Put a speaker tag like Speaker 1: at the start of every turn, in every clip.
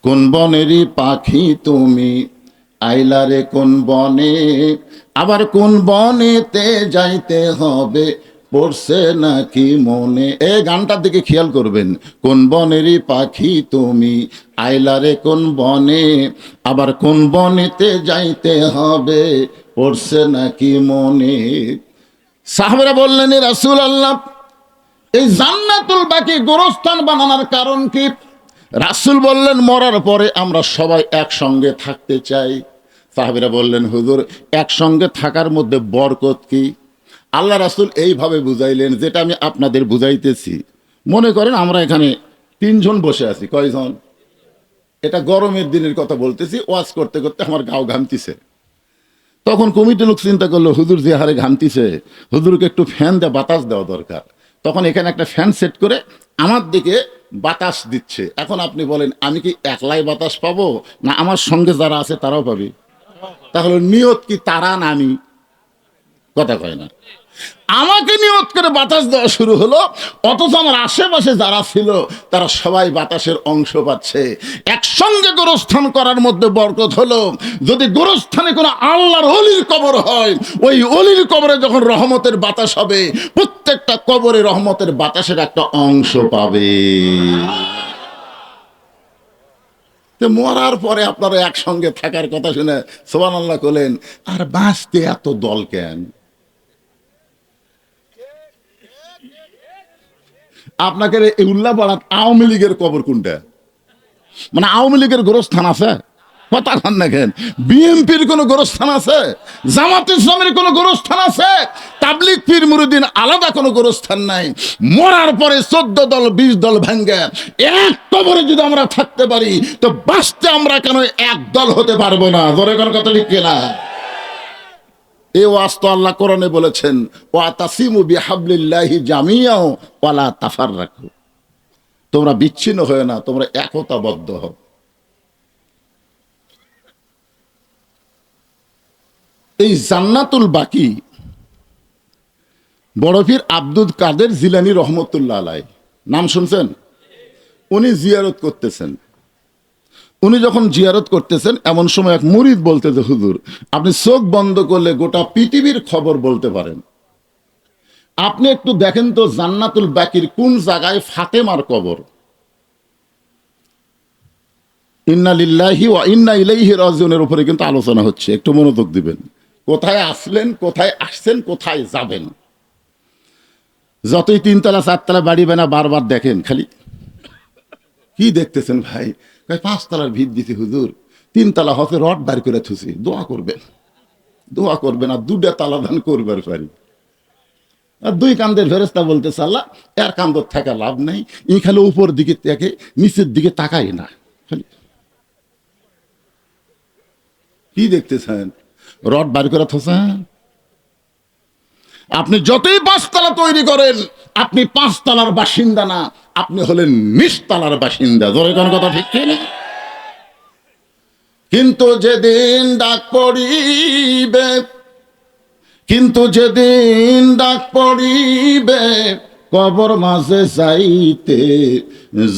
Speaker 1: কোন বনেরই পাখি তুমি, আইলারে কোন বনে, আবার কোন বনেতে যাইতে হবে, পড়ছে নাকি মনে। এই গানটার দিকে খেয়াল করবেন। কোন বনেরই পাখি তুমি, আইলারে কোন বনে, আবার কোন বনেতে যাইতে হবে, পড়ছে নাকি মনে। সাহাবারা বললেন, এ রাসূলুল্লাহ, এই জান্নাতুল বাকি গোরস্থান বানানোর কারণ কি? রাসূল বললেন, মরার পরে আমরা সবাই একসঙ্গে থাকতে চাই। সাহাবীরা বললেন, হুজুর, একসঙ্গে থাকার মধ্যে বরকত কি? আল্লাহ রাসূল এইভাবে বুঝাইলেন, যেটা আমি আপনাদের বুঝাইতেছি। মনে করেন আমরা এখানে 3 জন বসে আছি। কয়জন? এটা গরমের দিনের কথা বলতেছি। ওয়াজ করতে করতে আমার গাও ঘামতিছে। তখন কমিটি লোক চিন্তা করলো, হুজুর যে হারে ঘামতিছে, হুজুরকে একটু ফ্যান দিয়ে বাতাস দেওয়া দরকার। তখন এখানে একটা ফ্যান সেট করে আমার দিকে বাতাস দিচ্ছে। এখন আপনি বলেন, আমি কি একলাই বাতাস পাবো, না আমার সঙ্গে যারা আছে তারাও পাবে? তাহলে নিয়ত কি তারা না আমি? কথা কয় না। আমাকে নিয়ত করে বাতাস দেওয়া শুরু হলো, অথচ আমার আশেপাশে যারা ছিল তারা সবাই বাতাসের অংশ পাচ্ছে। একসঙ্গে গোরস্থান করার মধ্যে বরকত হলো। যদি গোরস্থানে কোনো আল্লাহর ওলির কবর হয়, ওই ওলির কবরে যখন রহমতের বাতাস হবে, প্রত্যেকটা কবরে রহমতের বাতাসের একটা অংশ পাবে। মরার পরে আপনারা একসঙ্গে থাকার কথা শুনে সুবহানাল্লাহ করলেন, আর বাঁচতে এত দল কেন? আপনাকে এই উল্লাপাড়াত আওয়ামী লীগের কবর কোনটা? মানে আওয়ামী লীগের গোরস্থান আছে? কথা কন না কেন? বিএনপির কোন গোরস্থান আছে? জামাত ইসলামের কোন গোরস্থান আছে? তাবলিগ পীর মুরিদিন আলাদা কোন গোরস্থান নাই। মরার পরে 14 দল 20 দল ভাঙ্গে এক কবরে যদি আমরা থাকতে পারি, তো বাঁচতে আমরা কেন এক দল হতে পারবো না? ধরে কোন কথা ঠিক কিনা? এই ওয়াজ তো আল্লাহ কোরআনে বলেছেন, ওয়াতাসিমু বিহাবলিল্লাহি জামিআ ওয়ালা তাফাররাকু। তোমরা বিচ্ছিন্ন হয়ে না, তোমরা একতাবদ্ধ হও। এই জান্নাতুল বাকি বড় পীর আব্দুল কাদের জিলানী রহমতুল্লাহ আলাইহি, নাম শুনছেন? উনি জিয়ারত করতেছেন। উনি যখন জিয়ারত করতেছেন, এমন সময় এক মুরিদ বলতেছে, হুজুর, আপনি চোখ বন্ধ করলে গোটা পৃথিবীর খবর বলতে পারেন। আপনি একটু দেখেন তো জান্নাতুল বাকির কোন জায়গায় ফাতেমার কবর। ইন্না লিল্লাহি ওয়া ইন্না ইলাইহি রাজিউনের উপরে কিন্তু আলোচনা হচ্ছে, একটু মনোযোগ দিবেন। কোথায় আসলেন, কোথায় আসছেন, কোথায় যাবেন। যতই 3 তলা 4 তলা বাড়ি বানা বারবার দেখেন, খালি কি দেখতেছেন ভাই? 5 তলার ভিত দিতে হুজুর, 3 তলা হতে রড বার করে থুছি, দোয়া করবেন, দোয়া করবেন, আর 2টা তালা দান করবার পারি। আর 2 কান্দের ফেরেশতা বলতেছে, আল্লাহ এর কান্দর থাকা লাভ নাই, ই খালি উপর দিকে তাকে, নিচের দিকে তাকাই না। খালি কি দেখতেছেন? রড বার করে থোছেন। আপনি যতই 5 তলা তৈরি করেন, আপনি 5 তলার বাসিন্দা না, আপনি হলেন নিচতলার বাসিন্দা। ধরে কোন কথা ঠিক কিনা? কিন্তু যেদিন ডাক পড়িবে, কিন্তু যেদিন ডাক পড়িবে কবর মাঝে যাইতে,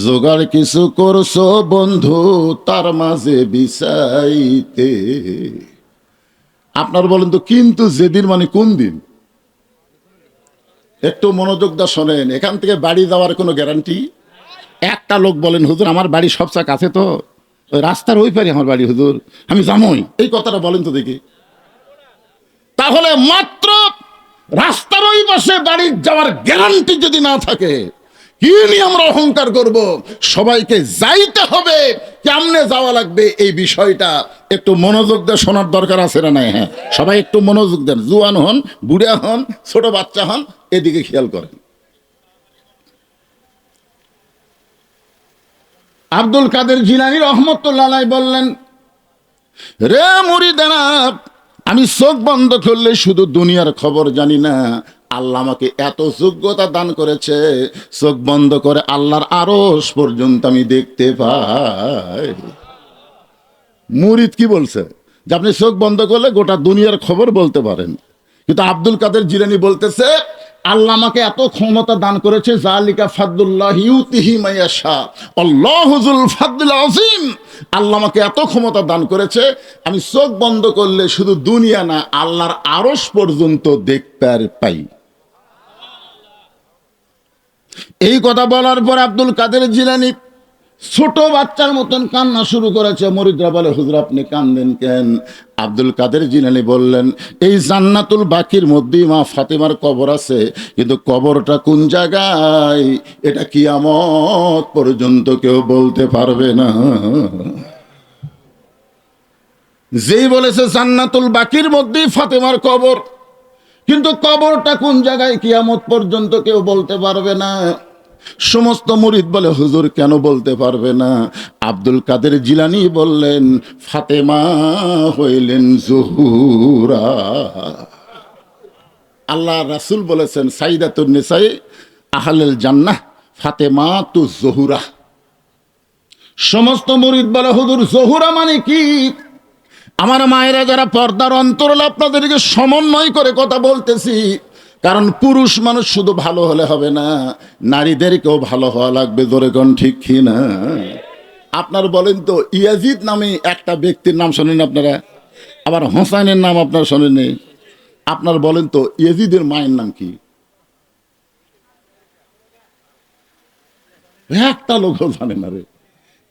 Speaker 1: জোগাড় কিছু করছো বন্ধু তার মাঝে বিছাইতে। আপনার বলেন তো, কিন্তু যেদিন মানে কোন দিন? একটু মনোযোগ দা শোনেন। এখান থেকে বাড়ি যাওয়ার কোনো গ্যারান্টি? একটা লোক বলেন, হুজুর আমার বাড়ি সবচেয়ে কাছে, তো ওই রাস্তার ওই পারে আমার বাড়ি, হুজুর আমি যামই, এই কথাটা বলেন তো দেখি। তাহলে মাত্র রাস্তার ওই পাশে বাড়ি যাওয়ার গ্যারান্টি যদি না থাকে, কি নিয়ে আমরা অহংকার করব? সবাইকে যাইতে হবে, কেমনে যাওয়া লাগবে এই বিষয়টা একটু মনোযোগ দিয়ে শোনার দরকার আছে না? হ্যাঁ, সবাই একটু মনোযোগ দেন। জুয়ান হন, বুড়া হন, ছোট বাচ্চা হন, এদিকে খেয়াল করেন। আব্দুল কাদের জিলানী রহমতুল্লাহ আলাইহি বললেন, রে মুরিদেরা, আমি চোখ বন্ধ করলে শুধু দুনিয়ার খবর জানি না, আল্লাহ আমাকে এত যোগ্যতা দান করেছে, চোখ বন্ধ করে আল্লাহর আরশ পর্যন্ত আমি দেখতে পাই। মুরিদ কি বলছে? যে আপনি চোখ বন্ধ করলে গোটা দুনিয়ার খবর বলতে পারেন। কিন্তু আব্দুল কাদের জিলানী বলতেছে, আল্লাহ আমাকে এত ক্ষমতা দান করেছে, জালিকা ফাদলুল্লাহ ইউতিহি মাইয়াশা, আল্লাহু যুল ফাদলিল আযীম। আল্লাহ আমাকে এত ক্ষমতা দান করেছে, আমি চোখ বন্ধ করলে শুধু দুনিয়া না আল্লাহর আরশ পর্যন্ত দেখতে পাই। এই কথা বলার পর আব্দুল কাদের জিলানী ছোট বাচ্চার মতন কান্না শুরু করেছে। মুরিদরা বলে, হুজুর আপনি কান্দেন কেন? আব্দুল কাদের জিলানী বললেন, এই জান্নাতুল বাকির মধ্যেই মা ফাতেমার কবর আছে, কিন্তু কবরটা কোন জায়গায় এটা কিয়ামত পর্যন্ত কেউ বলতে পারবে না। যেই বলেছে জান্নাতুল বাকির মধ্যেই ফাতেমার কবর, কিন্তু কবরটা কোন জায়গায় কিয়ামত পর্যন্ত কেউ বলতে পারবে না। সমস্ত মুরিদ বলে, হুজুর কেন বলতে পারবে না? আব্দুল কাদের জিলানী বললেন, ফাতেমা হইলেন জহুরা। আল্লাহ রাসূল বলেছেন, সাইদাতুন নিসাই আহলুল জান্নাহ ফাতেমা তু জহুরা। সমস্ত মুরিদ বলে, হুজুর জহুরা মানে কি? আমার মায়েরা যারা পর্দার অন্তরালে, আপনাদেরকে সমন্বয় করে কথা বলতেছি, কারণ পুরুষ মানুষ শুধু ভালো হলে হবে না, নারীদেরকেও ভালো হওয়া লাগবে। জোরে কোন ঠিক কি না? আপনার বলেন তো, ইয়াজিদ নামে একটা ব্যক্তির নাম শোনেন আপনারা? আবার হোসাইনের নাম আপনারা শোনেন? আপনার বলেন তো, ইয়াজিদের মায়ের নাম কি? একটা লোকও জানে না রে।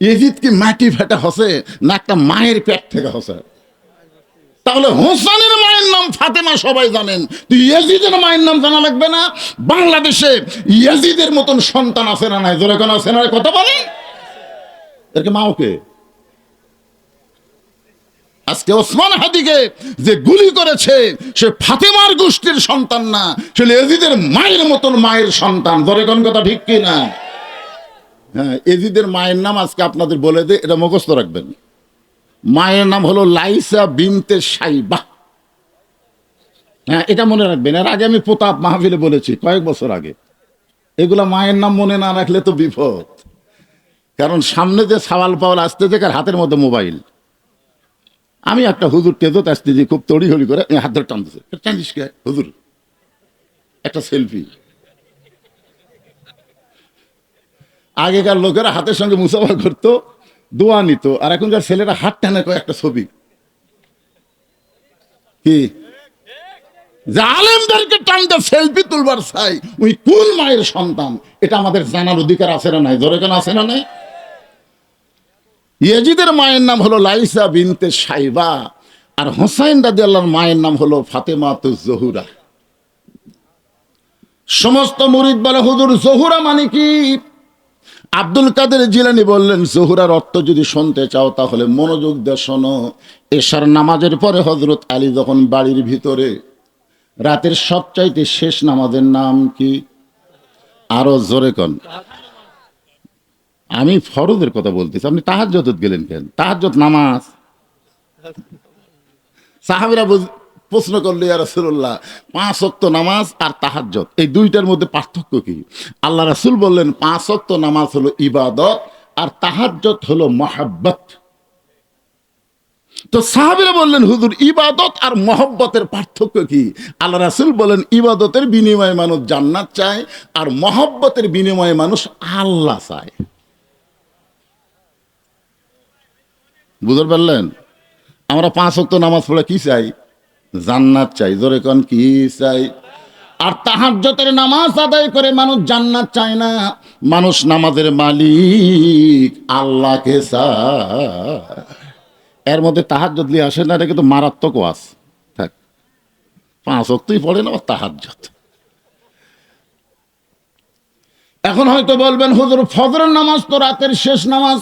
Speaker 1: ইয়াজিদ কি মাটি ফেটা হসে না একটা মায়ের পেট থেকে হসে? তাহলে হোসেনের মায়ের নাম ফাতেমা সবাই জানেন, তো ইয়াজিদের মায়ের নাম জানা লাগবে না? বাংলাদেশে ইয়াজিদের মতন সন্তান আছে না নাই? জোরে কোন আছে না? কথা বলেন। এরকে মা ওকে আজকে ওসমান হাদিকে যে গুলি করেছে, সে ফাতেমার গোষ্ঠীর সন্তান না, সে ইয়াজিদের মায়ের মতন মায়ের সন্তান। জোরে কোন কথা ঠিক কি না? হ্যাঁ, ইয়াজিদের মায়ের নাম আজকে আপনাদের বলে দে, এটা মুখস্থ রাখবেন। মায়ের নাম হলো লাইসা বিনতে সাইবা। হ্যাঁ, এটা মনে রাখবেন। এর আগে আমি প্রতাপ মাহফিলে বলেছি কয়েক বছর আগে, এগুলা মায়ের নাম মনে না রাখলে তো বিপদ। কারণ সামনে যে সাওয়াল পাওয়াল আসতে থেকে হাতের মধ্যে মোবাইল। আমি একটা হুজুর টেজত আসতেছি, খুব তড়িহড়ি করে হাত ধরে টানতেছে, টানিস কে হুজুর? একটা সেলফি। আগেকার লোকেরা হাতের সঙ্গে মুসাফা করতো, দোয়া নিত, আর এখনকার ছেলেরা হাত টানে একটা ছবি। কি জালেমদেরকে টানতে সেলফি তুলবার চাই, ওই কোন মায়ের সন্তান এটা আমাদের জানার অধিকার আছে না নাই? জোরে কেন আছে না নাই? ইয়াজিদের মায়ের নাম হলো লাইসা বিনতে সাইবা, আর হোসাইন রাদিয়াল্লাহুর মায়ের নাম হলো ফাতেমা তু জহুরা। সমস্ত মুরিদ বলে, হুজুর জহুরা মানে কি? আব্দুল কাদের জিলানী বললেন, জহুরার অর্থ যদি শুনতে চাও তাহলে মনোযোগ দিয়ে শোনো। এশার নামাজের পরে হযরত আলী যখন বাড়ির ভিতরে, রাতের সবচাইতে শেষ নামাজের নাম কি? আরো জোরে কোন। আমি ফরজের কথা বলতেছি, আপনি তাহাজ্জুদ গেলেন কেন? তাহাজ্জুদ নামাজ। সাহাবীরা প্রশ্ন করলে, ইয়া রাসূলুল্লাহ, 5 ওয়াক্ত নামাজ আর তাহাজ্জুদ এই দুইটার মধ্যে পার্থক্য কি? আল্লাহ রাসূল বললেন, 5 ওয়াক্ত নামাজ হলো ইবাদত আর তাহাজ্জুদ হলো মহব্বত। তো সাহাবীরা বললেন, হুজুর ইবাদত আর মহব্বতের পার্থক্য কি? আল্লাহ রাসূল বলেন, ইবাদতের বিনিময়ে মানুষ জান্নাত চায়, আর মহব্বতের বিনিময়ে মানুষ আল্লাহ চায়। বুঝতে পারলেন? আমরা 5 ওয়াক্ত নামাজ পড়ে কি চাই? জান্নাত চাই। জোরে কোন কি চাই? আর তাহাজ্জুদের নামাজ আদায় করে মানুষ জান্নাত চায় না, মানুষ নামাজের মালিক আল্লাহকে চায়। এর মধ্যে তাহাজ্জুদ লিয়ে আসে না, এটা কিন্তু মারাত্মক ওয়াজ। থাক, 5 ওয়াক্তই পড়ে না তাহাজ্জুদ। এখন হয়তো বলবেন, হুজুর ফজরের নামাজ তো রাতের শেষ নামাজ।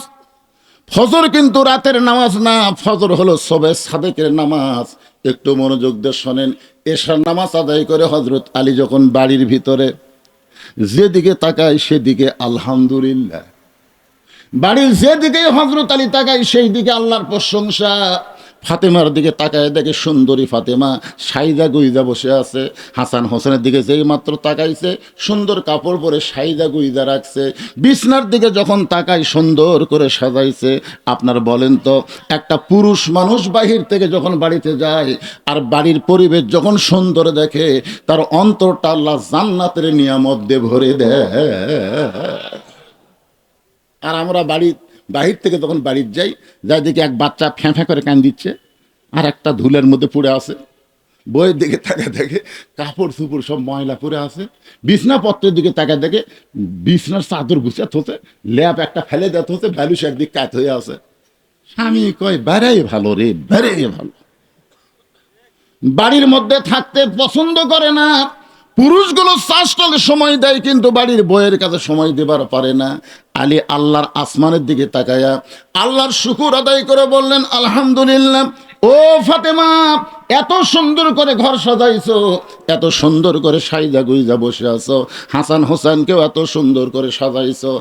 Speaker 1: ফজর কিন্তু রাতের নামাজ না, ফজর হলো সবে সাদেকের নামাজ। একটু মনোযোগ দিয়ে শোনেন। এশার নামাজ আদায় করে হযরত আলী যখন বাড়ির ভিতরে, যেদিকে তাকায় সেদিকে আলহামদুলিল্লাহ, বাড়ির যেদিকে হযরত আলী তাকায় সেই দিকে আল্লাহর প্রশংসা। ফাতেমার দিকে তাকায় দেখে সুন্দরী ফাতেমা সাইদা গুইদা বসে আছে। হাসান হোসেনের দিকে যেই মাত্র তাকাইছে, সুন্দর কাপড় পরে সাইদা গুইদা রাখছে। বিছনার দিকে যখন তাকায় সুন্দর করে সাজাইছে। আপনার বলেন তো, একটা পুরুষ মানুষ বাহির থেকে যখন বাড়িতে যায় আর বাড়ির পরিবেশ যখন সুন্দর দেখে, তার অন্তরটা আল্লাহ জান্নাতের নিয়ামত দিয়ে ভরে দেয়। আর আমরা বাড়ি বাহির থেকে তখন বাড়ির যাই, যাই দেখি এক বাচ্চা ফ্যাঁ ফ্যাঁ করে কান দিচ্ছে, আর একটা ধুলের মধ্যে পড়ে আছে। বইয়ের দিকে তাকা দেখে কাপড় চুপড় সব ময়লা পরে আছে, বিছনাপত্রের দিকে তাকা দেখে বিছনার চাদর গুছাত হচ্ছে, ল্যাপ একটা ফেলে দেওয়া হচ্ছে, ভ্যালুস একদিক কাত হয়ে আছে। স্বামী কয় বেড়াই ভালো রে, বেড়াই ভালো। বাড়ির মধ্যে থাকতে পছন্দ করে না, পুরুষগুলো চাষটালে সময় দেয় কিন্তু বাড়ির বইয়ের কাছে সময় দেবার পারে না। আলী আল্লাহর আসমানের দিকে তাকায়া আল্লাহর শুকুর আদায় করে বললেন, আলহামদুলিল্লাহ। ও ফাতেমা, এত সুন্দর করে ঘর সাজাইছো, এত সুন্দর করে সাইজা গুইজা বসে আছো, হাসান হোসেনকেও এত সুন্দর করে সাজাইছো,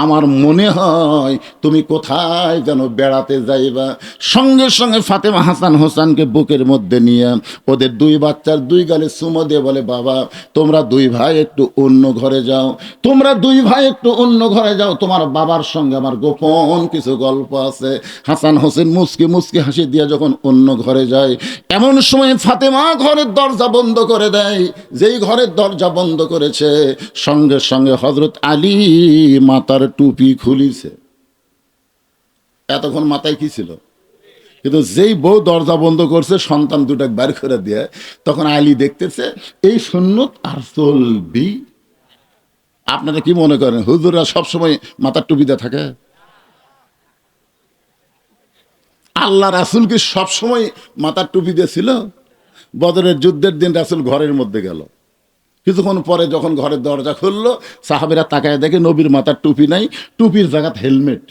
Speaker 1: আমার মনে হয় তুমি কোথায় যেন বেড়াতে যাইবা। সঙ্গে সঙ্গে ফাতেমা হাসান হোসেনকে বুকের মধ্যে নিয়ে ওদের দুই বাচ্চার দুই গালে চুমো দিয়ে বলে, বাবা তোমরা দুই ভাই একটু অন্য ঘরে যাও, তোমরা দুই ভাই একটু অন্য ঘরে যাও, তোমার বাবার সঙ্গে আমার গোপন কিছু গল্প আছে। হাসান হোসেন মুচকি মুচকি হাসি দিয়ে যখন অন্য ঘরে যায়, এমন সময় ফাতেমা ঘরের দরজা বন্ধ করে দেয়। যেই ঘরের দরজা বন্ধ করেছে, সঙ্গে সঙ্গে হযরত আলী মাথার টুপি খুলিছে। এতক্ষণ মাথায় কি ছিল? কিন্তু যেই বউ দরজা বন্ধ করছে, সন্তান দুটা বার করে দিয়ে, তখন আলী দেখতেছে এই সুন্নত আর চলবি। আপনারা কি মনে করেন হুজুররা সবসময় মাথার টুপিতে থাকে? আল্লাহ রাসূল কি সবসময় মাথার টুপি দিয়ে ছিল? বদরের যুদ্ধের দিন রাসূল ঘরের মধ্যে গেল, কিছুক্ষণ পরে যখন ঘরের দরজা খুললো, সাহাবীরা তাকায় দেখে নবীর মাথার টুপি নাই, টুপির জায়গাত হেলমেট।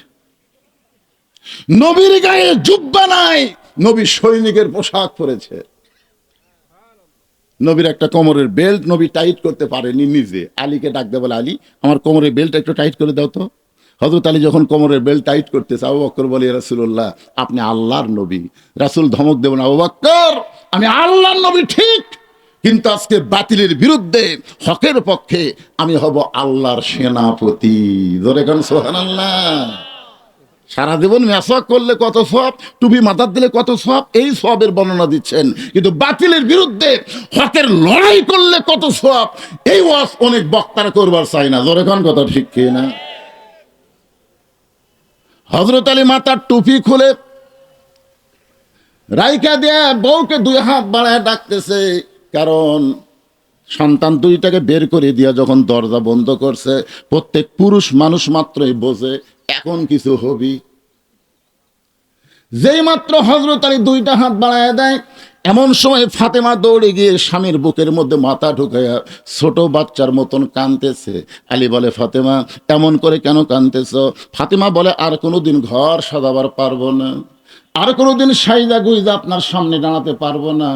Speaker 1: নবীর গায়ে জুব্বা নাই, নবী সৈনিকের পোশাক পরেছে। নবীর একটা কোমরের বেল্ট নবী টাইট করতে পারেনি নিজে, আলীকে ডাকতে বলে, আলী আমার কোমরের বেল্টটা একটু টাইট করে দাও তো। হযরত আলী যখন কোমরের বেল্ট টাইট করতেছে, আবু বকর বলে, ইয়া রাসূলুল্লাহ আপনি আল্লাহর নবী। রাসূল ধমক দেবেন, আবু বকর আমি আল্লাহর নবী ঠিক, কিন্তু আজকে বাতিলের বিরুদ্ধে হকের পক্ষে আমি হব আল্লাহর সেনাপতি। জোরে কান সুবহানাল্লাহ। সারা জীবন মেসওয়াক করলে কত সওয়াব, টুপি মাথার দিলে কত সওয়াব, এই সওয়াবের বর্ণনা দিচ্ছেন। কিন্তু বাতিলের বিরুদ্ধে হকের লড়াই করলে কত সওয়াব, এই ওয়াজ অনেক বক্তারা করবার চাই না। জোরে কান কথা ঠিক কি না? হযরত আলী মাথার টুপি খুলে রাইকা দিয়ে বউকে দুই হাত বাড়ায় ডাকতেছে, কারণ সন্তান দুইটাকে বের করে দিয়া যখন দরজা বন্ধ করছে, প্রত্যেক পুরুষ মানুষ মাত্রই বোঝে এখন কিছু হবি। যেই মাত্র হযরত আলী দুইটা হাত বাড়ায় দেয়, এমন সময় ফাতেমা দৌড়ে গিয়ে স্বামীর বুকের মধ্যে মাথা ঢুকাইয়া ছোট বাচ্চার মতন কাঁদতেছে। আলী বলে, ফাতেমা এমন করে কেন কাঁদতেছ? ফাতেমা বলে, আর কোনোদিন ঘর সাজাবার পারবো না, আর কোনোদিন সাইজা গুইজা আপনার সামনে দাঁড়াতে পারবো না,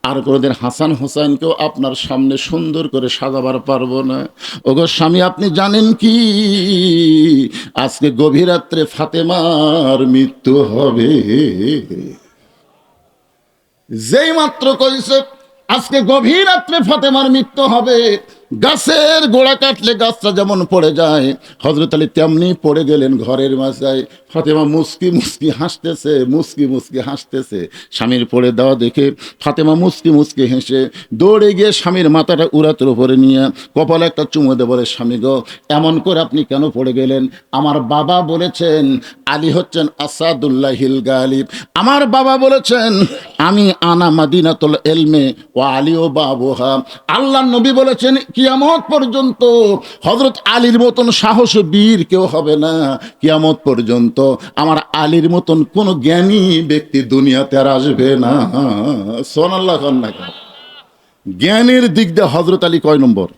Speaker 1: আর কোনোদিন হাসান হোসেনকেও আপনার সামনে সুন্দর করে সাজাবার পারবো না। ওগো স্বামী আপনি জানেন কি, আজকে গভীর রাত্রে ফাতেমার মৃত্যু হবে। যেই মাত্র কইছে আজকে গভীর রাত্রে ফাতেমার মৃত্যু হবে, গাছের গোড়া কাটলে গাছটা যেমন পড়ে যায়, হযরত আলী তেমনি পড়ে গেলেন ঘরের মাঝায়। ফাতেমা মুস্কি মুস্কি হাসতেছে, মুস্কি মুস্কি হাসতেছে। স্বামীর পড়ে দেওয়া দেখে ফাতেমা মুস্কি মুস্কি হেসে দৌড়ে গিয়ে স্বামীর মাথাটা উরাতের উপরে নিয়ে কপালে একটা চুমো দিয়ে বলে, স্বামী গো এমন করে আপনি কেন পড়ে গেলেন? আমার বাবা বলেছেন আলী হচ্ছেন আসাদুল্লাহিল গালিব। আমার বাবা বলেছেন আমি আনা মাদিনাতুল ইলমে ওয়া আলী ও বাবুহা। আল্লাহর নবী বলেছেন কিয়ামত পর্যন্ত হযরত আলীর মতন সাহসী বীর কেউ হবে না, কিয়ামত পর্যন্ত আমার আলীর মতন কোন জ্ঞানী ব্যক্তি দুনিয়াতে আর আসবে না। সুবহানাল্লাহ। জ্ঞানের দিক দিয়ে হযরত আলী কয় নম্বর?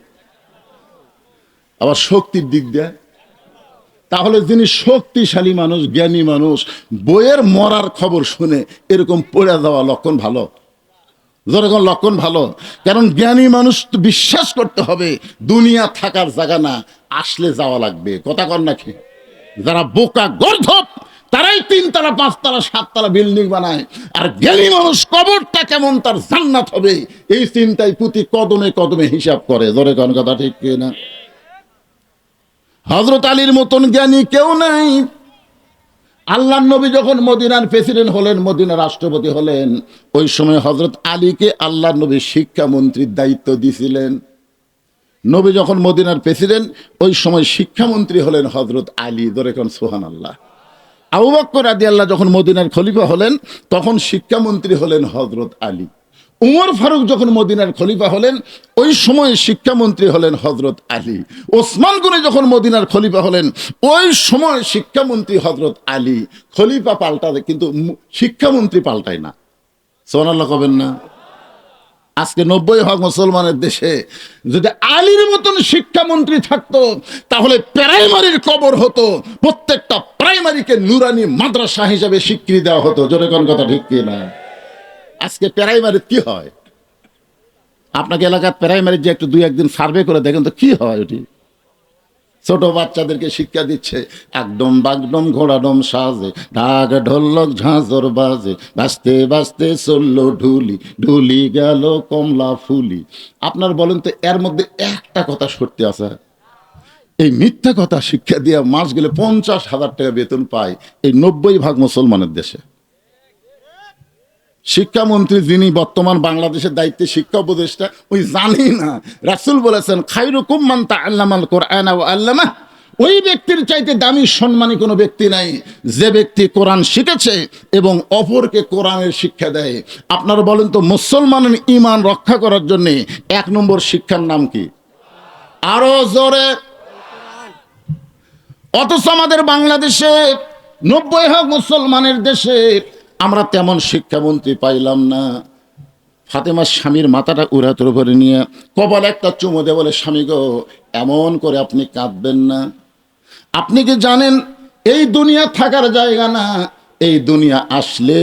Speaker 1: আবার শক্তির দিক দিয়ে, তাহলে যিনি শক্তিশালী মানুষ, জ্ঞানী মানুষ, বইয়ের মরার খবর শুনে এরকম পড়ে যাওয়া লক্ষণ ভালো? যেরকম লক্ষণ ভালো। কারণ জ্ঞানী মানুষ তো বিশ্বাস করতে হবে দুনিয়া থাকার জায়গা না, আসলে যাওয়া লাগবে। কথা কর নাকি? যারা বোকা গর্ধপ তারাই 3 তলা 5 তলা 7 তলা বিল্ডিং বানায়, আর জ্ঞানী মানুষ কবরটা কেমন তার জান্নাত হবে এই চিন্তায় প্রতি কদমে কদমে হিসাব করে। জোরে কোন কথা ঠিক কিনা? হযরত আলীর মতন জ্ঞানী কেউ নাই। আল্লাহর নবী যখন মদিনার প্রেসিডেন্ট হলেন, মদিনার রাষ্ট্রপতি হলেন, ওই সময় হযরত আলীকে আল্লাহর নবী শিক্ষামন্ত্রীর দায়িত্ব দিয়েছিলেন। নবী যখন মদিনার প্রেসিডেন্ট, ওই সময় শিক্ষামন্ত্রী হলেন হযরত আলী। ধরে কোন সুবহানাল্লাহ। আবু বকর রাদিয়াল্লাহু যখন মদিনার খলিফা হলেন তখন শিক্ষামন্ত্রী হলেন হযরত আলী। উমর ফারুক যখন মদিনার খলিফা হলেন ওই সময় শিক্ষামন্ত্রী হলেন হযরত আলী। ওসমান গনি যখন মদিনার খলিফা হলেন ওই সময় শিক্ষামন্ত্রী হযরত আলী। খলিফা পাল্টায় কিন্তু শিক্ষামন্ত্রী পাল্টায় না। সুবহানাল্লাহ কবেন না? আজকে 90% মুসলমানের দেশে যদি আলীর মতন শিক্ষামন্ত্রী থাকতো তাহলে প্রাইমারির কবর হতো, প্রত্যেকটা প্রাইমারিকে নুরানি মাদ্রাসা হিসেবে স্বীকৃতি দেওয়া হতো। জোরে কোন কথা ঠিক কি না? আজকে প্রাইমারি কি হয়? আপনাকে এলাকার প্রাইমারি যে একটু দুই একদিন সার্ভে করে দেখেন তো কি হয়। ওটি ছোট বাচ্চাদেরকে শিক্ষা দিচ্ছে, একদম বাগডম ঘোড়াডম সাজে, ঢাক ঢোলক ঝাঁঝর বাজে, বাজতে বাজতে চললো ঢুলি, ঢুলি গেল কমলা ফুলি। আপনার বলেন তো এর মধ্যে একটা কথা সত্যি আছে? এই মিথ্যা কথা শিক্ষা দিয়ে মাস গেলে 50,000 টাকা বেতন পায় এই 90% মুসলমানের দেশে। শিক্ষামন্ত্রী যিনি বর্তমান বাংলাদেশের দায়িত্বে শিক্ষা উপদেষ্টা ওই জানি না, রাসূল বলেছেন খায়রুকুম মান তাআল্লামাল কোরআন ওয়া আল্লামাহ। ওই ব্যক্তির চাইতে দামি সম্মানী কোনো ব্যক্তি নাই যে ব্যক্তি কোরআন শিখেছে এবং অপরকে কোরআনের শিক্ষা দেয়। আপনারা বলেন তো মুসলমানের ঈমান রক্ষা করার জন্য 1 নম্বর শিক্ষার নাম কি? আরো জোরে। অথচ আমাদের বাংলাদেশে 90% মুসলমানের দেশে আমরা তেমন শিক্ষামন্ত্রী পাইলাম না। ফাতেমার স্বামীর মাথাটা উড়াতের উপরে নিয়ে কপালে একটা চুমো দিয়ে বলে, স্বামী গো এমন করে আপনি কাঁদবেন না। আপনি কি জানেন এই দুনিয়া থাকার জায়গা না, এই দুনিয়া আসলে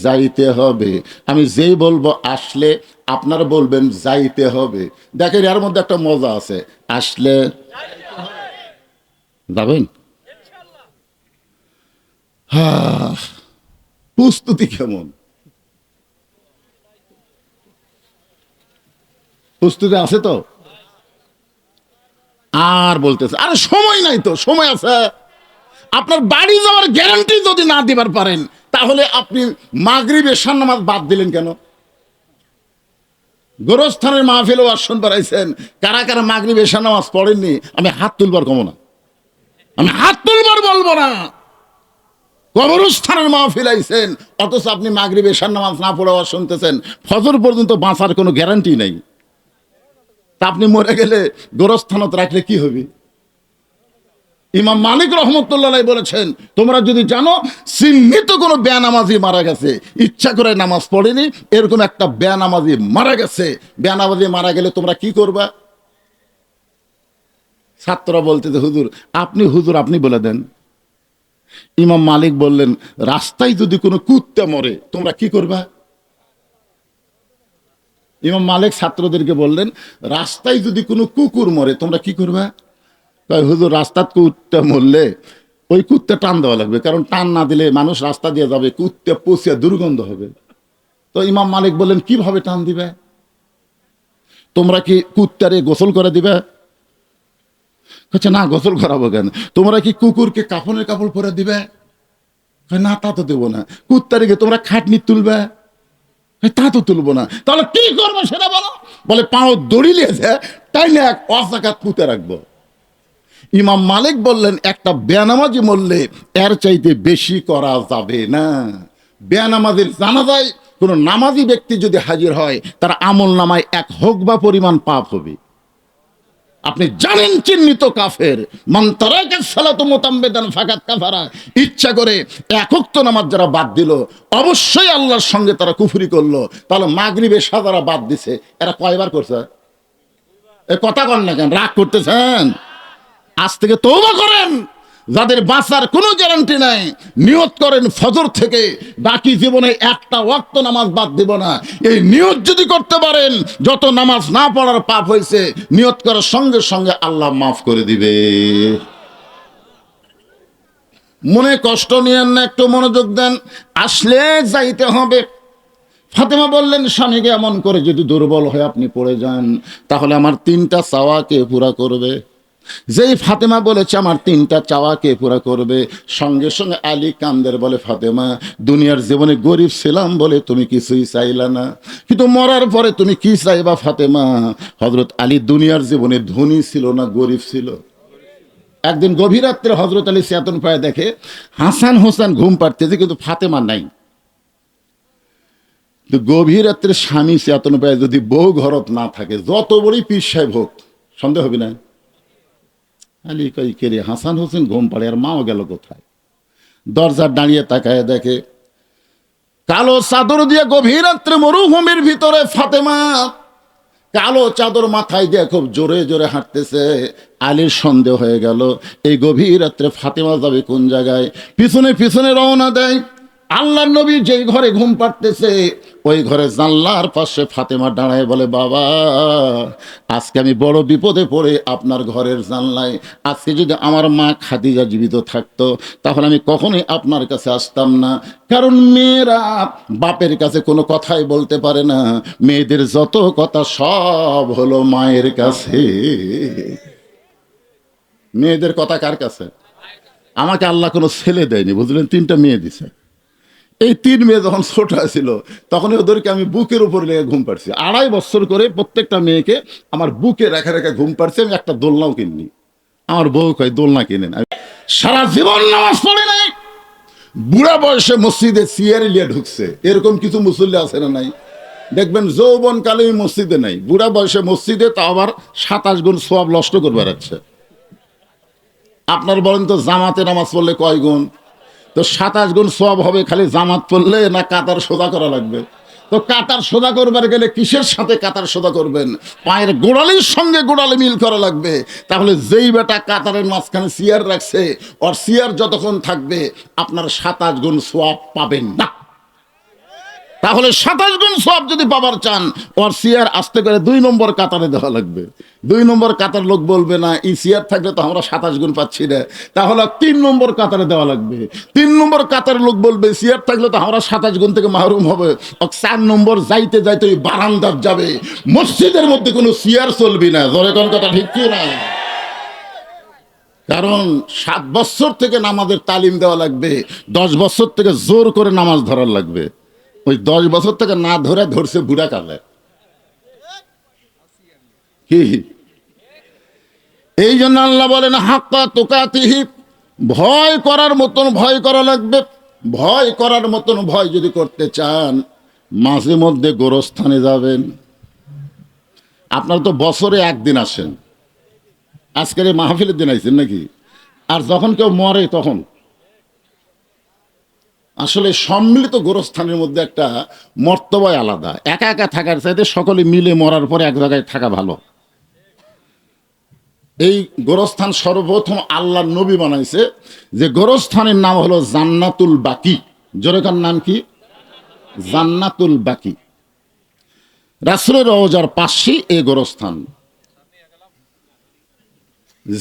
Speaker 1: যাইতে হবে। আমি যেই বলবো আসলে আপনারা বলবেন যাইতে হবে। দেখেন এর মধ্যে একটা মজা আছে, আসলে যাবেন। হ্যাঁ, প্রস্তুতি কেমন? প্রস্তুতি আছে তো? আর বলতেছে আরে সময় নাই তো, সময় আছে। আপনার বাড়ি যাওয়ার গ্যারান্টি যদি না দিবার পারেন তাহলে আপনি মাগরিব এশার নামাজ বাদ দিলেন কেন? গোরস্থানের মাহফিলেও আসন বাড়াইছেন, কারা কারা মাগরিব এশার নামাজ পড়েননি আমি হাত তুলবার কমো না, আমি হাত তুলবার বলবো না। কবরস্থানের মাহফিল আইছেন অথচ আপনি মাগরিব এশার নামাজ না পড়ে আওয়াজ শুনতেছেন, ফজর পর্যন্ত বাঁচার কোনো গ্যারান্টি নাই। তা আপনি মরে গেলে গোরস্থানত রাখলে কি হবে? ইমাম মালিক রহমতুল্লাহ বলেছেন তোমরা যদি জানো চিহ্নিত কোনো বেনামাজি মারা গেছে, ইচ্ছা করে নামাজ পড়েনি, এরকম একটা বেনামাজি মারা গেছে, বেনামাজি মারা গেলে তোমরা কি করবা? ছাত্ররা বলতেছে হুজুর আপনি বলে দেন। ইমাম মালিক বললেন রাস্তায় যদি কোনো কুত্তা মরে তোমরা কি করবা? ইমাম মালিক ছাত্রদেরকে বললেন রাস্তায় যদি কোনো কুকুর মরে তোমরা কি করবা? হুজুর রাস্তার কুত্তা মরলে ওই কুত্তা টান দেওয়া লাগবে, কারণ টান না দিলে মানুষ রাস্তা দিয়ে যাবে, কুত্তা পচিয়া দুর্গন্ধ হবে। তো ইমাম মালিক বললেন কিভাবে টান দিবে? তোমরা কি কুত্তারে গোসল করে দিবে? আচ্ছা না, গোসল করাবো কেন? তোমরা কি কুকুরকে কাফনের কাপড় পরে দিবে? না তা তো দেবো না। কুত্তারিকে তোমরা খাটনি তুলবে? তা তো তুলবো না। তাহলে কি করবো সেটা বলো। বলে পাও দড়ি লিয়েছে তাই না এক অজাকাত পুঁতে রাখবো। ইমাম মালিক বললেন একটা বেনামাজি মরলে এর চাইতে বেশি করা যাবে না। বেনামাজির জানাজায় কোনো নামাজি ব্যক্তি যদি হাজির হয় তার আমল নামায় 1 হুকবা পরিমাণ পাপ হবে। আপনি জানেন চিহ্নিত কাফের, মান তারাকা সালাতু মুতাম্মিদান ফাকাত কাফারা। ইচ্ছা করে 1 ওয়াক্ত নামাজ যারা বাদ দিল অবশ্যই আল্লাহর সঙ্গে তারা কুফরি করলো। তাহলে মাগরিব এশা যারা বাদ দিছে এরা কয়বার করছে? এ কথা কন না কেন, রাগ করতেছেন? আজ থেকে তওবা করেন। যাদের বাঁচার কোনো গ্যারান্টি নাই নিয়ত করেন ফজর থেকে বাকি জীবনে 1টা ওয়াক্ত নামাজ বাদ দিব না। এই নিয়ত যদি করতে পারেন যত নামাজ না পড়ার পাপ হয়েছে নিয়ত করার সঙ্গে সঙ্গে আল্লাহ মাফ করে দিবে। মনে কষ্ট নিয়েন না, একটু মনোযোগ দেন। আসলে যাইতে হবে। ফাতেমা বললেন স্বামীকে এমন করে যদি দুর্বল হয়ে আপনি পড়ে যান তাহলে আমার 3টা চাওয়া কে পুরা করবে? যেই ফাতেমা বলেছে আমার 3টা চাওয়া কে পুরা করবে, সঙ্গে সঙ্গে আলী কান্দের বলে ফাতেমা দুনিয়ার জীবনে গরিব ছিলাম বলে তুমি কিছুই চাইলা না, কিন্তু মরার পরে তুমি কি চাইবা ফাতেমা? হযরত আলী দুনিয়ার জীবনে ধনী ছিল না গরিব ছিল? একদিন গভীর রাত্রে হজরত আলী চেতন পায়ে দেখে হাসান হোসেন ঘুম পাড়তেছে কিন্তু ফাতেমা নাই। তো গভীর রাত্রে স্বামী চেতন পায়ে যদি বউ ঘরত না থাকে, যত বড়ই পীর সাহেব হোক, সন্দেহ হবে না? আলী কই কে রে, হাসান হোসেন ঘুম পাড়ে, আর মাও গেল কোথায়? দরজার দাঁড়িয়ে তাকায় দেখে কালো চাদর দিয়ে গভীর রাত্রে মরুভূমির ভিতরে ফাতেমা কালো চাদর মাথায় দিয়ে খুব জোরে জোরে হাঁটতেছে। আলীর সন্দেহ হয়ে গেল, এই গভীর রাত্রে ফাতেমা যাবে কোন জায়গায়। পিছনে পিছনে রওনা দেয়। আল্লাহর নবী যেই ঘরে ঘুম পাড়তেছে ওই ঘরে জানলার পাশে ফাতেমা দাঁড়ায় বলে, বাবা আজকে আমি বড় বিপদে পড়ে আপনার ঘরের জানলায়, আজকে যদি আমার মা খাদিজা জীবিত থাকতো তাহলে আমি কখনোই আপনার কাছে আসতাম না। কারণ মেয়েরা বাপের কাছে কোনো কথাই বলতে পারে না, মেয়েদের যত কথা সব হলো মায়ের কাছে। মেয়েদের কথা কার কাছে? আমাকে আল্লাহ কোনো ছেলে দেয়নি, বুঝলেন, 3টা মেয়ে দিছে। এই 3 মেয়ে যখন ছোট ছিল তখন ওদেরকে আমি বুকের উপর লেগে ঘুম পাড়ছি। 2.5 বছর করে প্রত্যেকটা মেয়েকে আমার বুকে রেখে রেখে ঘুম পাড়ছি। আমি একটা দোলনাও কিনি। আমার বউ কয় দোলনা কিনেন। আমি সারা জীবন নামাজ পড়ি নাই, বুড়া বয়সে মসজিদে চেয়ারে নিয়ে ঢুকছে। এরকম কিছু মুসল্লি আছে না নাই? দেখবেন যৌবন কালে মসজিদে নাই, বুড়া বয়সে মসজিদে, তা আবার 27 গুণ সওয়াব নষ্ট করে বেড়াচ্ছে। আপনার বলেন তো জামাতে নামাজ পড়লে কয় গুণ? তো 27 গুণ সওয়াব হবে খালি জামাত পড়লে, না কাতার সোজা করা লাগবে? তো কাতার সোজা করবার গেলে কিসের সাথে কাতার সোজা করবেন? পায়ের গোড়ালির সঙ্গে গোড়ালি মিল করা লাগবে। তাহলে যেই বেটা কাতারের মাঝখানে চেয়ার রাখছে, ওর চেয়ার যতক্ষণ থাকবে আপনার 27 গুণ সওয়াব পাবেন না। তাহলে 27 গুণ সওয়াব যদি পাবার চান, ওর চেয়ার আস্তে করে 2 নম্বর কাতারে দেওয়া লাগবে। 2 নম্বর কাতার লোক বলবে না এই চেয়ার থাকলে তো আমরা 27 গুণ পাচ্ছি না, তাহলে 3 নম্বর কাতারে দেওয়া লাগবে। 3 নম্বর কাতার লোক বলবে চেয়ার থাকলে তো আমরা 27 গুণ থেকে মাহরুম হবে। 4 নম্বর যাইতে যাইতে ওই বারান্দার যাবে। মসজিদের মধ্যে কোনো চেয়ার চলবি না। জোরে কোন কথা ঠিক কি না? কারণ 7 বছর থেকে নামাজের তালিম দেওয়া লাগবে, 10 বছর থেকে জোর করে নামাজ ধরার লাগবে। ওই 10 বছর থেকে না ধরে ধরছে বুড়া কালে। কি এই জন্য আল্লাহ বলেন হাক্কা তুকাতিহি, ভয় করার মতন ভয় করা লাগবে। ভয় করার মতন ভয় যদি করতে চান, মাঝে মধ্যে গোরস্থানে যাবেন। আপনারা তো বছরে 1 দিন আসেন, আজকের এই মাহফিলের দিন আইছেন নাকি? আর যখন কেউ মরে তখন আসলে সম্মিলিত গোরস্থানের মধ্যে একটা মর্তবায় আলাদা। একা একা থাকার চাইতে সকলে মিলে মরার পরে এক জায়গায় থাকা ভালো। এই গোরস্থান সর্বপ্রথম আল্লাহর নবী বানাইছে, যে গোরস্থানের নাম হলো জান্নাতুল বাকি। জোরেকার নাম কি? জান্নাতুল বাকি। রাসূলের রওজার পাশেই এই গোরস্থান।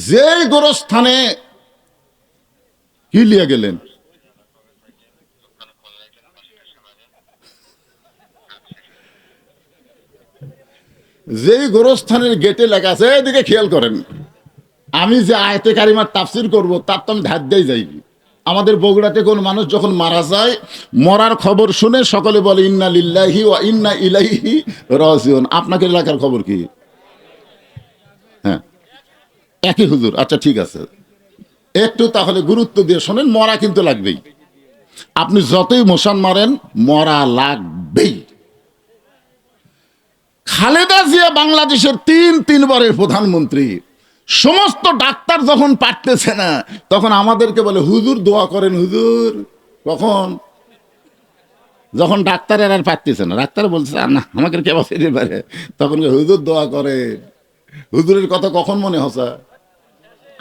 Speaker 1: যে গোরস্থানে কি লিয়ে গেলেন? যেই গোরস্থানের গেটে লেখা আছে, এদিকে খেয়াল করেন, আমি যে আয়াতে কারিমার তাফসির করব তার তো আমি ধার দিয়ে যাই। আমাদের বগুড়াতে কোন মানুষ যখন মারা যায়, মরার খবর শুনে সকলে বলে ইন্না লিল্লাহি ওয়া ইন্না ইলাইহি রাজিউন। আপনাদের এলাকার খবর কি? হ্যাঁ, একই হুজুর। আচ্ছা ঠিক আছে, একটু তাহলে গুরুত্ব দিয়ে শোনেন। মরা কিন্তু লাগবেই, আপনি যতই মশান মারেন মরা লাগবেই। খালেদা জিয়া বাংলাদেশের 3 বারের প্রধানমন্ত্রী। সমস্ত ডাক্তার যখন পারতেছে না, তখন আমাদেরকে বলে হুজুর দোয়া করেন। হুজুর কখন? যখন ডাক্তারের আর পারতেছে না, ডাক্তার বলছে না আমাকে কে বাঁচাইতে পারে, তখন হুজুর দোয়া করে। হুজুরের কথা কখন মনে হচ্ছে?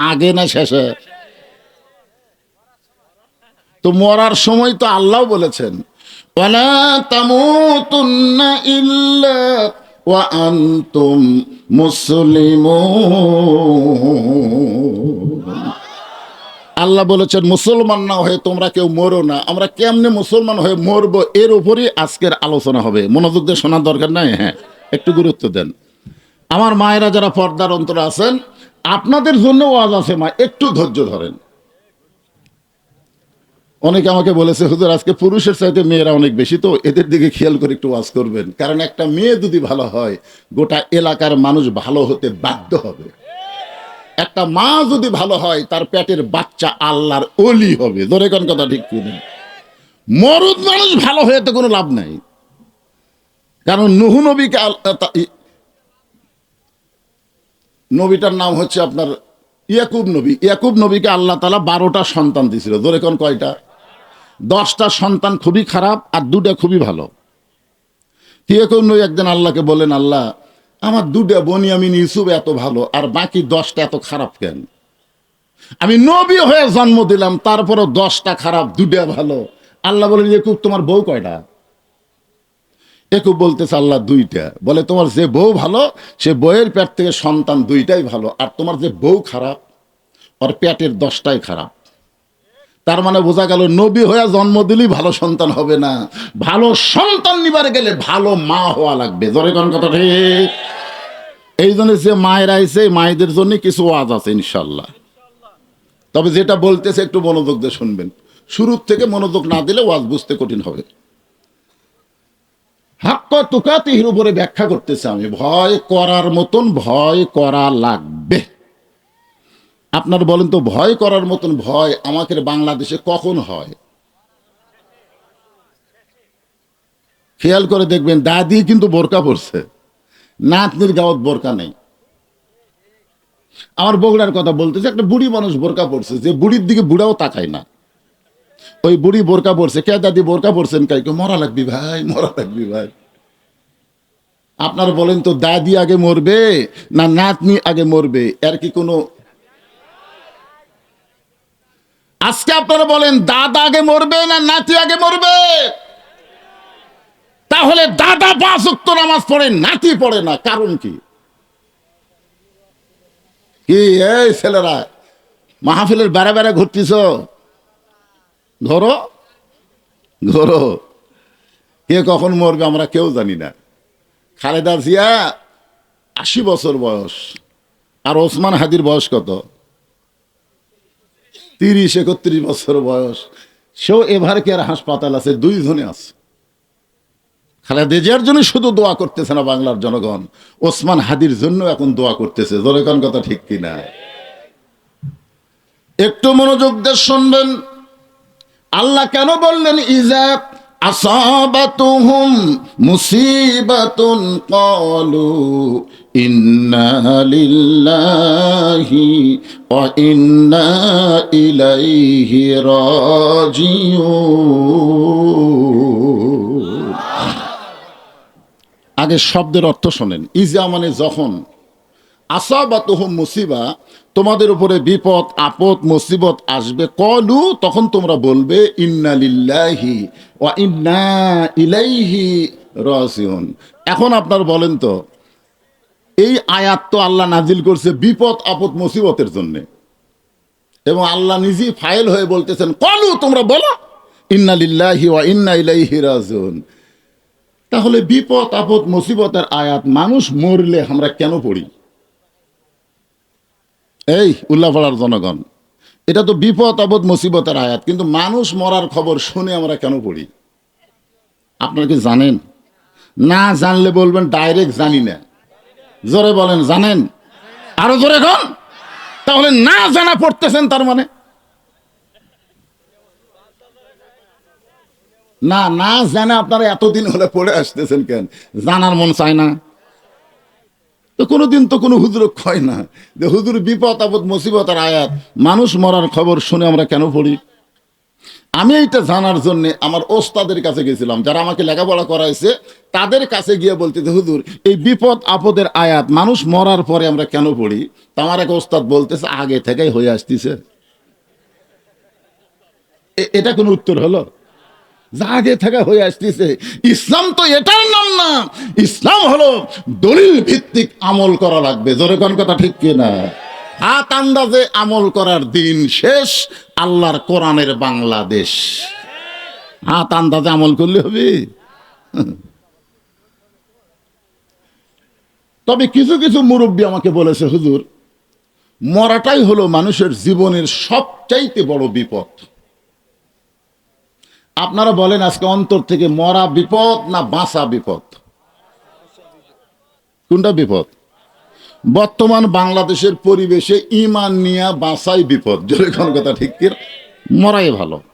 Speaker 1: আগে না শেষে? তো মরার সময় তো আল্লাহ বলেছেন ওয়ালা তামুতুন্না ইল্লা ওয়া আনতুম মুসলিমুন। আল্লাহ বলেছেন মুসলমান না হয়ে তোমরা কেউ মরো না। আমরা কেমনে মুসলমান হয়ে মরবো, এর উপরই আজকের আলোচনা হবে। মনোযোগ দিয়ে শোনার দরকার নাই? হ্যাঁ, একটু গুরুত্ব দেন। আমার মায়েরা যারা পর্দার অন্তরে আছেন, আপনাদের জন্য ওয়াজ আছে মা, একটু ধৈর্য ধরেন। অনেকে আমাকে বলেছে হুজুর আজকে পুরুষের চাইতে মেয়েরা অনেক বেশি, তো এদের দিকে খেয়াল করে একটু ওয়াজ করবেন। কারণ একটা মেয়ে যদি ভালো হয়, গোটা এলাকার মানুষ ভালো হতে বাধ্য হবে। একটা মা যদি ভালো হয় তার পেটের বাচ্চা আল্লাহর ওলি হবে। ধরে কোন কথা ঠিক কিনা? মরুদ মানুষ ভালো হয়ে তো কোনো লাভ নাই। কারণ নুহু নবীকে নবীটার নাম হচ্ছে আপনার ইয়াকুব নবী। ইয়াকুব নবীকে আল্লাহ তাআলা 12টা সন্তান দিয়েছিল। ধরে কোন কয়টা? 10টা সন্তান খুবই খারাপ আর 2টা খুবই ভালো। ইয়াকুব নবী একদিন আল্লাহকে বলেন, আল্লাহ আমার 2টা বনিয়ামিন ইউসুফ এত ভালো আর বাকি 10টা এত খারাপ কেন? আমি নবী হয়ে জন্ম দিলাম তারপরও 10টা খারাপ 2টা ভালো। আল্লাহ বলেন, ইয়াকুব তোমার বউ কয়টা? ইয়াকুব বলতেছে, আল্লাহ 2টা। বলে, তোমার যে বউ ভালো সে বউয়ের পেট থেকে সন্তান 2টাই ভালো, আর তোমার যে বউ খারাপ ওর পেটের 10টাই খারাপ। তার মানে বোঝা গেল নবী হয়ে জন্ম দিলেই ভালো সন্তান হবে না, ভালো সন্তান নিবার গেলে ভালো মা হওয়া লাগবে। জোরে কোন কথা ঠিক? এই জন্য যে মায়ের আইছে মায়েদের জন্য কিছু ওয়াজ আছে ইনশাল্লাহ। তবে যেটা বলতেছে একটু মনোযোগ দিয়ে শুনবেন। শুরুর থেকে মনোযোগ না দিলে ওয়াজ বুঝতে কঠিন হবে। হাক্কা তুকাতিহির উপরে ব্যাখ্যা করতেছে আমি। ভয় করার মতন ভয় করা লাগবে। আপনার বলেন তো, ভয় করার মতন ভয় আমাদের বাংলাদেশে কখন হয়? খেয়াল করে দেখবেন, দাদি কিন্তু বোরকা পরছে, নাতনির গাওয়াত বোরকা নেই। আমার বগুড়ার কথা বলতেছে, একটা বুড়ি মানুষ বোরকা পরছে, যে বুড়ির দিকে বুড়াও তাকায় না। ওই বুড়ি বোরকা পরছে, কে দাদি বোরকা পরছেন? কাইকে মরা লাগবি ভাই, মরা লাগবি ভাই। আপনার বলেন তো, দাদি আগে মরবে না নাতনি আগে মরবে? এর কি কোনো? আজকে আপনারা বলেন, দাদা আগে মরবে না নাতি আগে মরবে? তাহলে দাদা 5 ওয়াক্ত নামাজ পড়ে, নাতি পড়ে না, কারণ কি? কি এই ছেলেরা মাহফিলের বেড়া বেড়া ঘুরতেছ? ধরো ধরো, কে কখন মরবে আমরা কেউ জানি না। খালেদা জিয়া 80 বছর বয়স, আর ওসমান হাদির বয়স কত? 30-31 বছর বয়স। সেও এভার কেয়ার হাসপাতাল আছে, 2 জনে আছে। খালেদা জিয়ার জন্য শুধু দোয়া করতেছে না বাংলার জনগণ, ওসমান হাদির জন্য এখন দোয়া করতেছে। জোরে কোন কথা ঠিক কিনা? একটু মনোযোগ দিয়ে শুনবেন। আল্লাহ কেন বললেন ইজা আসাবাতুহুম মুসিবাতুন ক্বালু ইন্না লিল্লাহি ওয়া ইন্না ইলাইহি রাজিউন। আগে শব্দের অর্থ শোনেন। ইজা মানে যখন, আসাবাতুহুম মুসিবা তোমাদের উপরে বিপদ আপদ মুসিবত আসবে, কলু তখন তোমরা বলবে ইন্না লিল্লাহি ওয়া ইন্না ইলাইহি রাজিউন। এখন আপনার বলেন তো, এই আয়াত তো আল্লাহ নাজিল করছে বিপদ আপদ মুসিবতের জন্য, এবং আল্লাহ নিজেই ফাইল হয়ে বলতেছেন কলু তোমরা বলো ইন্না লিল্লাহি ওয়া ইন্না ইলাইহি রাজিউন। তাহলে বিপদ আপদ মুসিবতের আয়াত মানুষ মরলে আমরা কেন পড়ি? এই উল্লাপাড়ার জনগণ, এটা তো বিপদ আপদ মুসিবতের আয়াত, কিন্তু মানুষ মরার খবর শুনে আমরা কেন পড়ি? আপনারা কি জানেন? না জানলে বলবেন ডাইরেক্ট জানি না। জোরে বলেন জানেন, আরো জোরে কন। তাহলে না জানা পড়তেছেন, তার মানে না না জানা আপনারা এতদিন হলে পড়ে আসতেছেন কেন? জানার মন চায় না তো? কোনোদিন তো কোনো হুজুর কয় না যে হুজুর বিপদ আপদ মুসিবতের আয়াত মানুষ মরার খবর শুনে আমরা কেন পড়ি? আমি এইটা জানার জন্য আমার ওস্তাদের কাছে গেছিলাম, যারা আমাকে লেখাপড়া করাইছে, তাদের কাছে গিয়ে বলতেছে হুজুর এই বিপদ আপদের আয়াত মানুষ মরার পরে আমরা কেন পড়ি? তা আমার এক ওস্তাদ বলতেছে আগে থেকেই হয়ে আসতেছে। এটা কোনো উত্তর হলো? আগে থেকে হয়ে আসতেছে। ইসলাম তো এটার নাম না, ইসলাম হলো দলিল ভিত্তিক আমল করা লাগবে। জোরে কোন কথা ঠিক কিনা? হাত আন্দাজে আমল করার দিন শেষ, আল্লাহর কোরআনের বাংলাদেশ। হাত আন্দাজে আমল করলে হবে? তবে কিছু কিছু মুরব্বী আমাকে বলেছে হুজুর মরাটাই হলো মানুষের জীবনের সবচাইতে বড় বিপদ। আপনারা বলেন আজকে অন্তর থেকে, মরা বিপদ না বাঁচা বিপদ? কোনটা বিপদ? বর্তমান বাংলাদেশের পরিবেশে ইমান নিয়ে বাঁচাই বিপদ, জোরে কোন কথা ঠিক কি, মরাই ভালো।